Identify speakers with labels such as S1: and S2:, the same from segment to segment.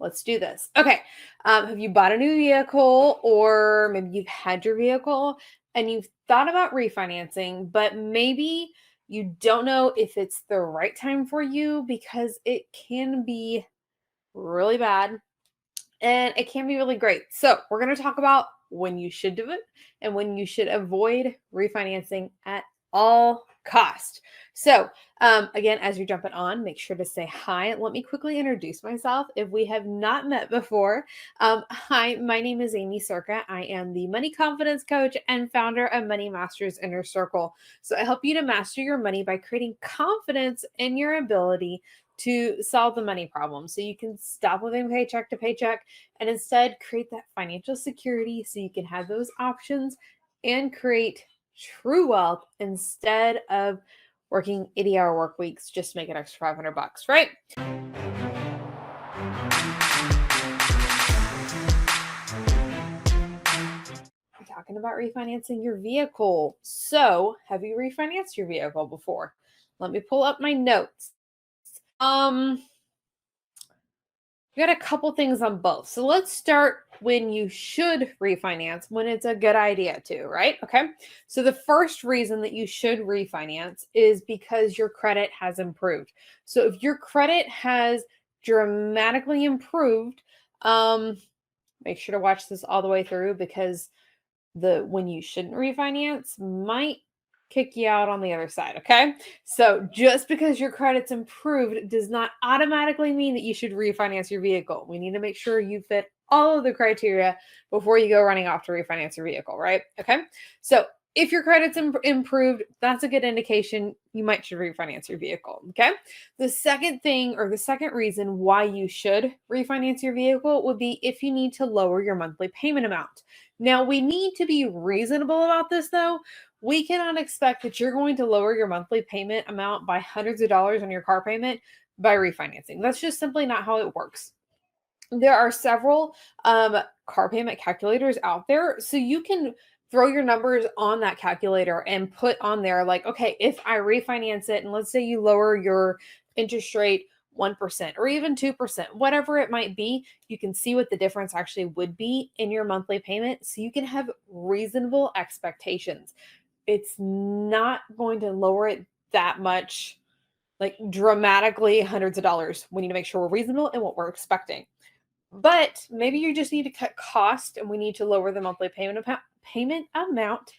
S1: let's do this. Okay. Have you bought a new vehicle, or maybe you've had your vehicle and you've thought about refinancing, but maybe you don't know if it's the right time for you because it can be really bad and it can be really great. So, we're going to talk about when you should do it and when you should avoid refinancing at all cost. So, again, as you're jumping on, make sure to say hi. Let me quickly introduce myself if we have not met before. Hi, my name is Aimee Circa. I am the money confidence coach and founder of Money Masters Inner Circle. So, I help you to master your money by creating confidence in your ability to solve the money problem so you can stop living paycheck to paycheck and instead create that financial security so you can have those options and create true wealth instead of working 80-hour work weeks just to make an extra $500, right? We're talking about refinancing your vehicle. So, have you refinanced your vehicle before? Let me pull up my notes. We got a couple things on both. So let's start when you should refinance, when it's a good idea to, right? Okay. So the first reason that you should refinance is because your credit has improved. So if your credit has dramatically improved, make sure to watch this all the way through because the when you shouldn't refinance might kick you out on the other side, okay? So just because your credit's improved does not automatically mean that you should refinance your vehicle. We need to make sure you fit all of the criteria before you go running off to refinance your vehicle, right? Okay? So if your credit's improved, that's a good indication you might should refinance your vehicle, okay? The second thing or the second reason why you should refinance your vehicle would be if you need to lower your monthly payment amount. Now, we need to be reasonable about this though. We cannot expect that you're going to lower your monthly payment amount by hundreds of dollars on your car payment by refinancing. That's just simply not how it works. There are several car payment calculators out there, so you can throw your numbers on that calculator and put on there like, okay, if I refinance it and let's say you lower your interest rate 1% or even 2%, whatever it might be, you can see what the difference actually would be in your monthly payment so you can have reasonable expectations. It's not going to lower it that much, like dramatically hundreds of dollars. We need to make sure we're reasonable in what we're expecting. But maybe you just need to cut cost and we need to lower the monthly payment amount.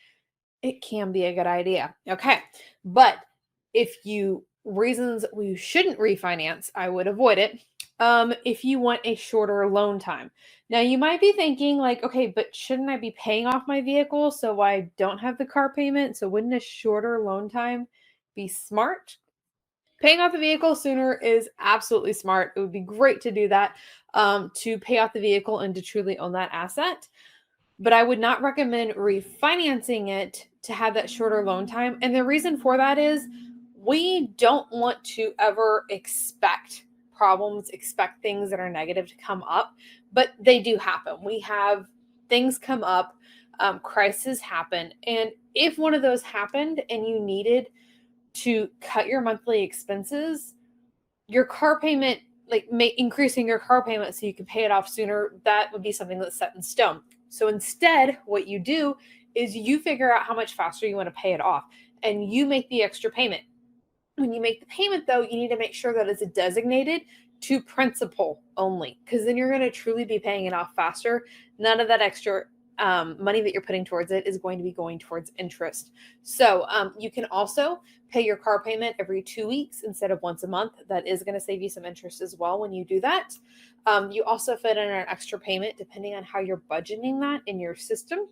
S1: It can be a good idea. Okay. But if you reasons we shouldn't refinance, I would avoid it. If you want a shorter loan time. Now you might be thinking like, okay, but shouldn't I be paying off my vehicle so I don't have the car payment? So wouldn't a shorter loan time be smart? Paying off the vehicle sooner is absolutely smart. It would be great to do that, to pay off the vehicle and to truly own that asset. But I would not recommend refinancing it to have that shorter loan time. And the reason for that is we don't want to ever expect problems, expect things that are negative to come up, but they do happen. We have things come up, crises happen. And if one of those happened and you needed to cut your monthly expenses, your car payment, like increasing your car payment so you can pay it off sooner, that would be something that's set in stone. So instead, what you do is you figure out how much faster you want to pay it off and you make the extra payment. When you make the payment, though, you need to make sure that it's designated to principal only, because then you're going to truly be paying it off faster. None of that extra money that you're putting towards it is going to be going towards interest. So you can also pay your car payment every 2 weeks instead of once a month. That is going to save you some interest as well when you do that. You also fit in an extra payment depending on how you're budgeting that in your system.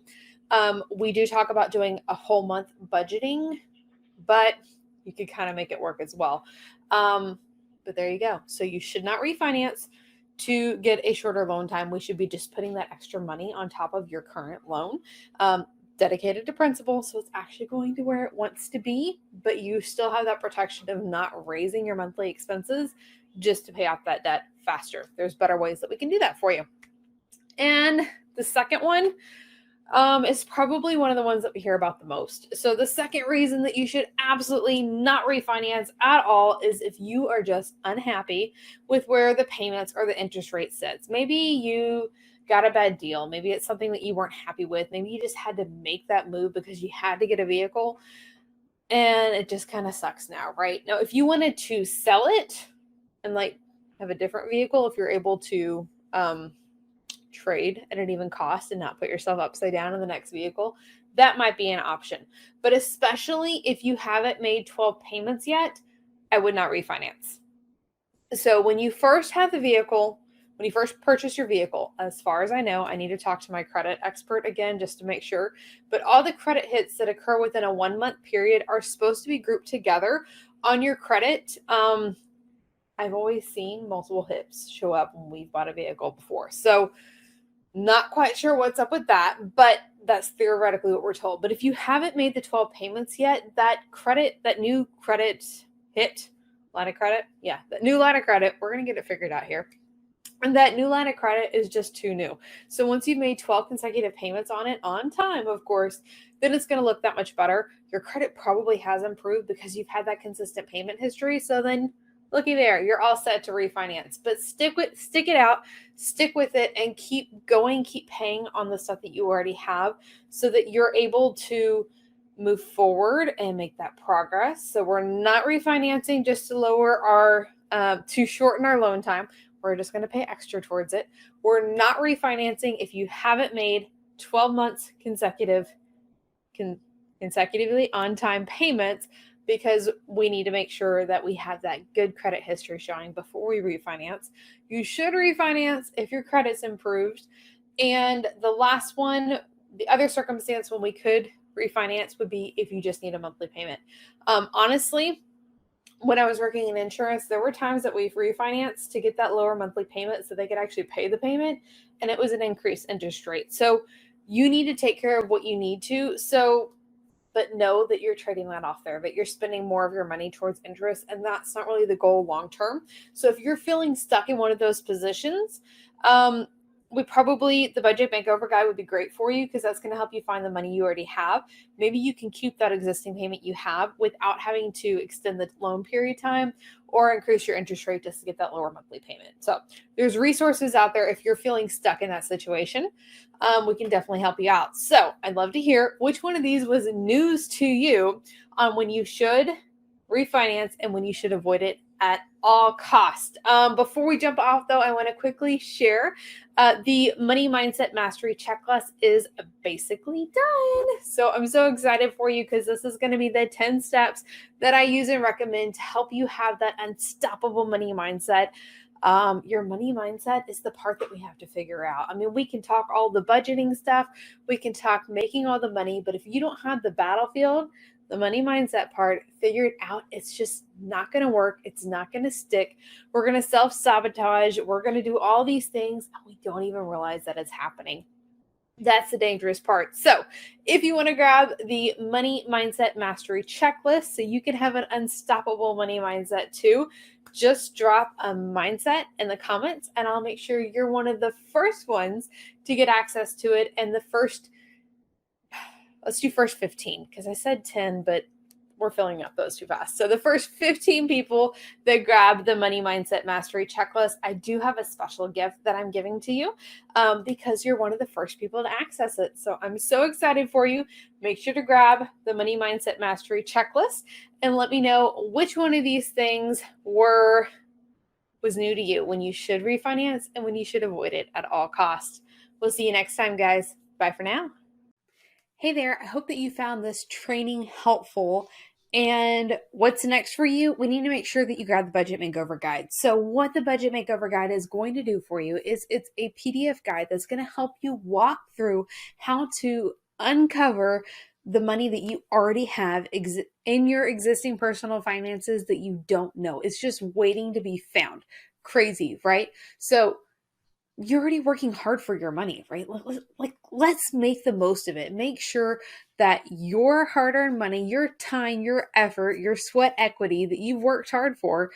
S1: We do talk about doing a whole month budgeting, but you could kind of make it work as well. But there you go. So you should not refinance to get a shorter loan time. We should be just putting that extra money on top of your current loan, dedicated to principal. So it's actually going to where it wants to be, but you still have that protection of not raising your monthly expenses just to pay off that debt faster. There's better ways that we can do that for you. And the second one, Is probably one of the ones that we hear about the most. So the second reason that you should absolutely not refinance at all is if you are just unhappy with where the payments or the interest rate sits. Maybe you got a bad deal. Maybe it's something that you weren't happy with. Maybe you just had to make that move because you had to get a vehicle and it just kind of sucks now, right? Now, if you wanted to sell it and like have a different vehicle, if you're able to trade at an even cost and not put yourself upside down in the next vehicle, that might be an option. But especially if you haven't made 12 payments yet, I would not refinance. So when you first have the vehicle, when you first purchase your vehicle, as far as I know, I need to talk to my credit expert again just to make sure, but all the credit hits that occur within a 1 month period are supposed to be grouped together on your credit. I've always seen multiple hits show up when we've bought a vehicle before. So not quite sure what's up with that, but that's theoretically what we're told. But if you haven't made the 12 payments yet, that new credit hit, line of credit, that new line of credit, we're going to get it figured out here. And that new line of credit is just too new. So once you've made 12 consecutive payments on it, on time, of course, then it's going to look that much better. Your credit probably has improved because you've had that consistent payment history. So then looky there, you're all set to refinance. But stick it out, stick with it, and keep going, keep paying on the stuff that you already have so that you're able to move forward and make that progress. So we're not refinancing just to lower our, to shorten our loan time. We're just going to pay extra towards it. We're not refinancing if you haven't made 12 months consecutively on time payments, because we need to make sure that we have that good credit history showing before we refinance. You should refinance if your credit's improved. And the last one, the other circumstance when we could refinance would be if you just need a monthly payment. Honestly, when I was working in insurance, there were times that we've refinanced to get that lower monthly payment so they could actually pay the payment, and it was an increased interest rate. So you need to take care of what you need to. But know that you're trading that off there, that you're spending more of your money towards interest, and that's not really the goal long term. So if you're feeling stuck in one of those positions, the budget makeover guide would be great for you because that's going to help you find the money you already have. Maybe you can keep that existing payment you have without having to extend the loan period time or increase your interest rate just to get that lower monthly payment. So there's resources out there if you're feeling stuck in that situation. We can definitely help you out. So I'd love to hear which one of these was news to you on when you should refinance and when you should avoid it at all costs. Before we jump off, though, I want to quickly share the Money Mindset Mastery Checklist is basically done. So I'm so excited for you because this is going to be the 10 steps that I use and recommend to help you have that unstoppable money mindset. Your money mindset is the part that we have to figure out. I mean, we can talk all the budgeting stuff, we can talk making all the money, but if you don't have the battlefield, the money mindset part figured out, it's just not going to work. It's not going to stick. We're going to self-sabotage. We're going to do all these things, and we don't even realize that it's happening. That's the dangerous part. So if you want to grab the Money Mindset Mastery Checklist so you can have an unstoppable money mindset too, just drop a mindset in the comments and I'll make sure you're one of the first ones to get access to it. And let's do first 15 because I said 10, but we're filling up those too fast. So the first 15 people that grab the Money Mindset Mastery Checklist, I do have a special gift that I'm giving to you because you're one of the first people to access it. So I'm so excited for you. Make sure to grab the Money Mindset Mastery Checklist and let me know which one of these things was new to you, when you should refinance and when you should avoid it at all costs. We'll see you next time, guys. Bye for now. Hey there, I hope that you found this training helpful. And what's next for you? We need to make sure that you grab the Budget Makeover Guide. So what the Budget Makeover Guide is going to do for you is it's a PDF guide that's going to help you walk through how to uncover the money that you already have in your existing personal finances that you don't know. It's just waiting to be found. Crazy, right? So you're already working hard for your money, right? Let's make the most of it. Make sure that your hard-earned money, your time, your effort, your sweat equity that you've worked hard for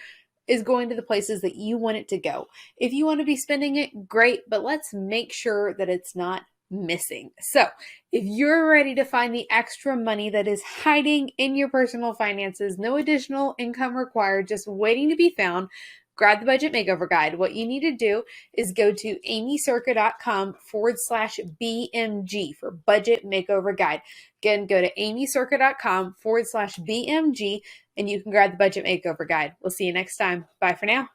S1: is going to the places that you want it to go. If you want to be spending it, great, but let's make sure that it's not missing. So if you're ready to find the extra money that is hiding in your personal finances, no additional income required, just waiting to be found, grab the Budget Makeover Guide. What you need to do is go to aimeecirca.com/BMG for Budget Makeover Guide. Again, go to aimeecirca.com/BMG and you can grab the Budget Makeover Guide. We'll see you next time. Bye for now.